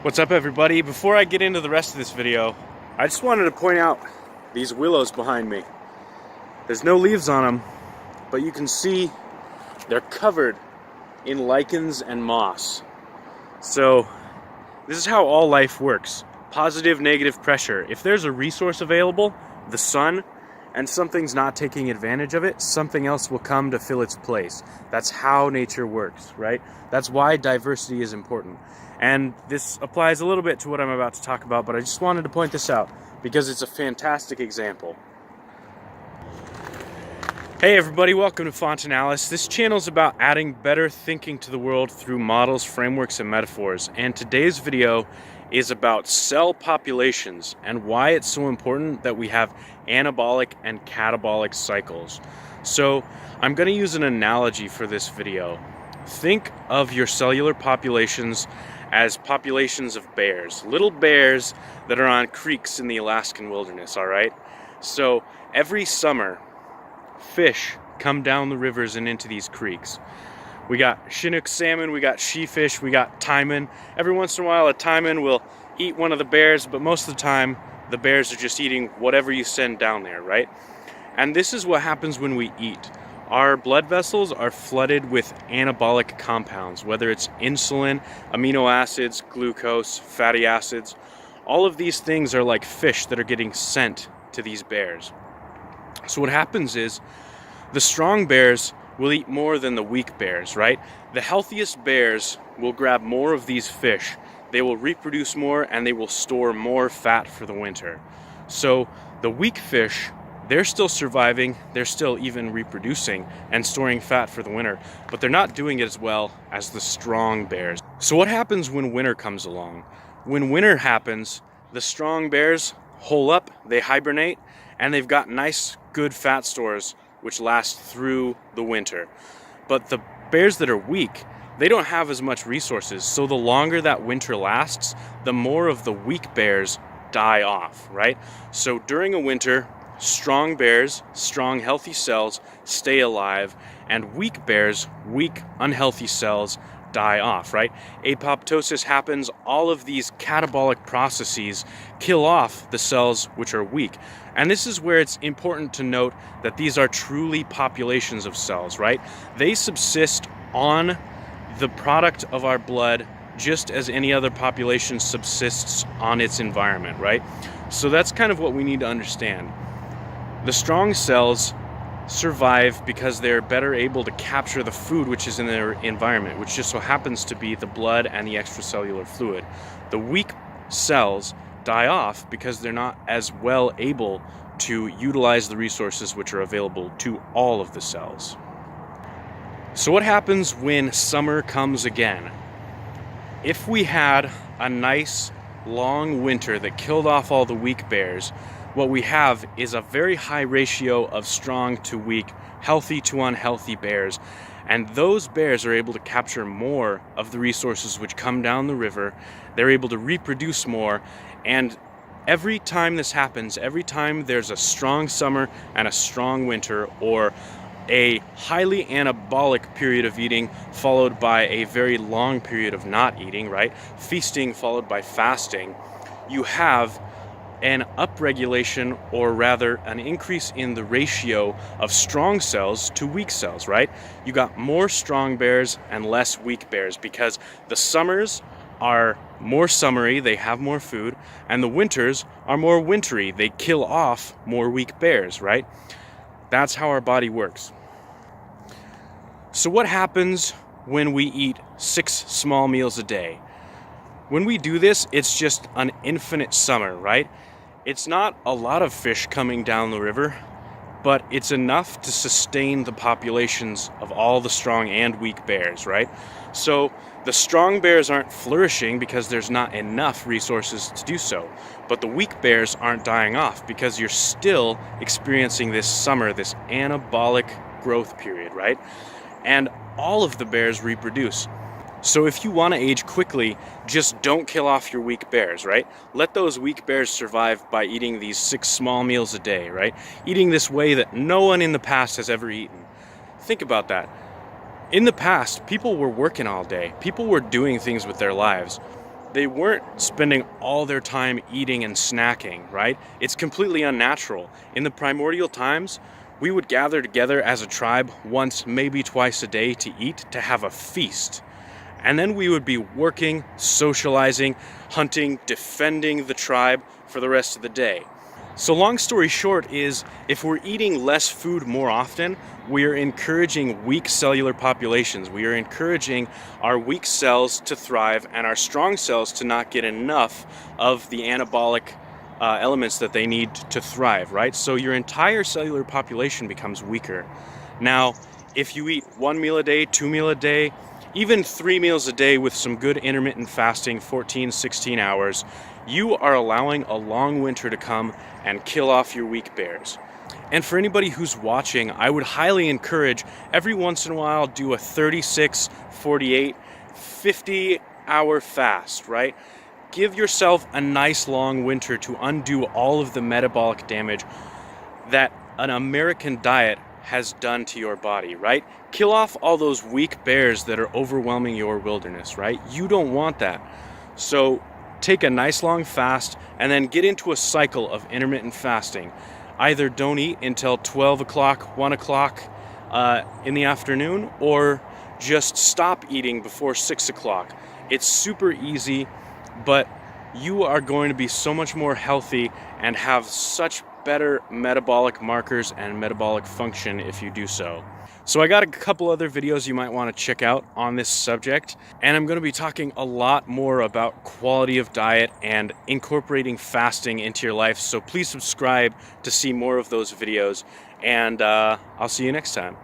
What's up, everybody? Before I get into the rest of this video, I just wanted to point out these willows behind me. There's no leaves on them, but you can see they're covered in lichens and moss. So this is how all life works. Positive, negative pressure. If there's a resource available, the sun, and something's not taking advantage of it, something else will come to fill its place. That's how nature works, right? That's why diversity is important. And this applies a little bit to what I'm about to talk about, but I just wanted to point this out because it's a fantastic example. Hey everybody, welcome to Fontanalis. This channel is about adding better thinking to the world through models, frameworks, and metaphors. And today's video is about cell populations and why it's so important that we have anabolic and catabolic cycles. So I'm going to use an analogy for this video. Think of your cellular populations as populations of bears, little bears that are on creeks in the Alaskan wilderness, all right? So every summer, fish come down the rivers and into these creeks. We got Chinook salmon, we got sheefish, we got taimen. Every once in a while, a taimen will eat one of the bears, but most of the time, the bears are just eating whatever you send down there, right? And this is what happens when we eat. Our blood vessels are flooded with anabolic compounds, whether it's insulin, amino acids, glucose, fatty acids. All of these things are like fish that are getting sent to these bears. So what happens is the strong bears will eat more than the weak bears, right? The healthiest bears will grab more of these fish. They will reproduce more and they will store more fat for the winter. So the weak fish, they're still surviving, they're still even reproducing and storing fat for the winter, but they're not doing it as well as the strong bears. So what happens when winter comes along? When winter happens, the strong bears hole up, they hibernate, and they've got nice, good fat stores which last through the winter. But the bears that are weak, they don't have as much resources, so the longer that winter lasts, the more of the weak bears die off, right? So during a winter, strong bears, strong healthy cells stay alive, and weak bears, weak unhealthy cells die off, right? Apoptosis happens, all of these catabolic processes kill off the cells which are weak. And this is where it's important to note that these are truly populations of cells, right? They subsist on the product of our blood just as any other population subsists on its environment, right? So that's kind of what we need to understand. The strong cells survive because they're better able to capture the food which is in their environment, which just so happens to be the blood and the extracellular fluid. The weak cells die off because they're not as well able to utilize the resources which are available to all of the cells. So what happens when summer comes again? If we had a nice long winter that killed off all the weak bears, what we have is a very high ratio of strong to weak, healthy to unhealthy bears. And those bears are able to capture more of the resources which come down the river. They're able to reproduce more. And every time this happens, every time there's a strong summer and a strong winter, or a highly anabolic period of eating followed by a very long period of not eating, right? Feasting followed by fasting, you have an upregulation, or rather an increase in the ratio of strong cells to weak cells, right? You got more strong bears and less weak bears because the summers are more summery, they have more food, and the winters are more wintry, they kill off more weak bears, right? That's how our body works. So what happens when we eat 6 small meals a day? When we do this, it's just an infinite summer, right? It's not a lot of fish coming down the river, but it's enough to sustain the populations of all the strong and weak bears, right? So the strong bears aren't flourishing because there's not enough resources to do so, but the weak bears aren't dying off because you're still experiencing this summer, this anabolic growth period, right? And all of the bears reproduce. So if you want to age quickly, just don't kill off your weak bears, right? Let those weak bears survive by eating these 6 small meals a day, right? Eating this way that no one in the past has ever eaten. Think about that. In the past, people were working all day. People were doing things with their lives. they weren't spending all their time eating and snacking, right? It's completely unnatural. In the primordial times, we would gather together as a tribe once, maybe twice a day to eat, to have a feast. And then we would be working, socializing, hunting, defending the tribe for the rest of the day. So long story short is, if we're eating less food more often, we are encouraging weak cellular populations. We are encouraging our weak cells to thrive and our strong cells to not get enough of the anabolic elements that they need to thrive, right? So your entire cellular population becomes weaker. Now, if you eat 1 meal a day, 2 meals a day, even 3 meals a day with some good intermittent fasting, 14, 16 hours, you are allowing a long winter to come and kill off your weak bears. And for anybody who's watching, I would highly encourage every once in a while do a 36, 48, 50 hour fast, right? Give yourself a nice long winter to undo all of the metabolic damage that an American diet has done to your body, right? Kill off all those weak bears that are overwhelming your wilderness, right? You don't want that. So take a nice long fast and then get into a cycle of intermittent fasting. Either don't eat until 12 o'clock, 1 o'clock in the afternoon, or just stop eating before 6 o'clock. It's super easy, but you are going to be so much more healthy and have such better metabolic markers and metabolic function if you do so. So I got a couple other videos you might want to check out on this subject, and I'm going to be talking a lot more about quality of diet and incorporating fasting into your life. So please subscribe to see more of those videos, and I'll see you next time.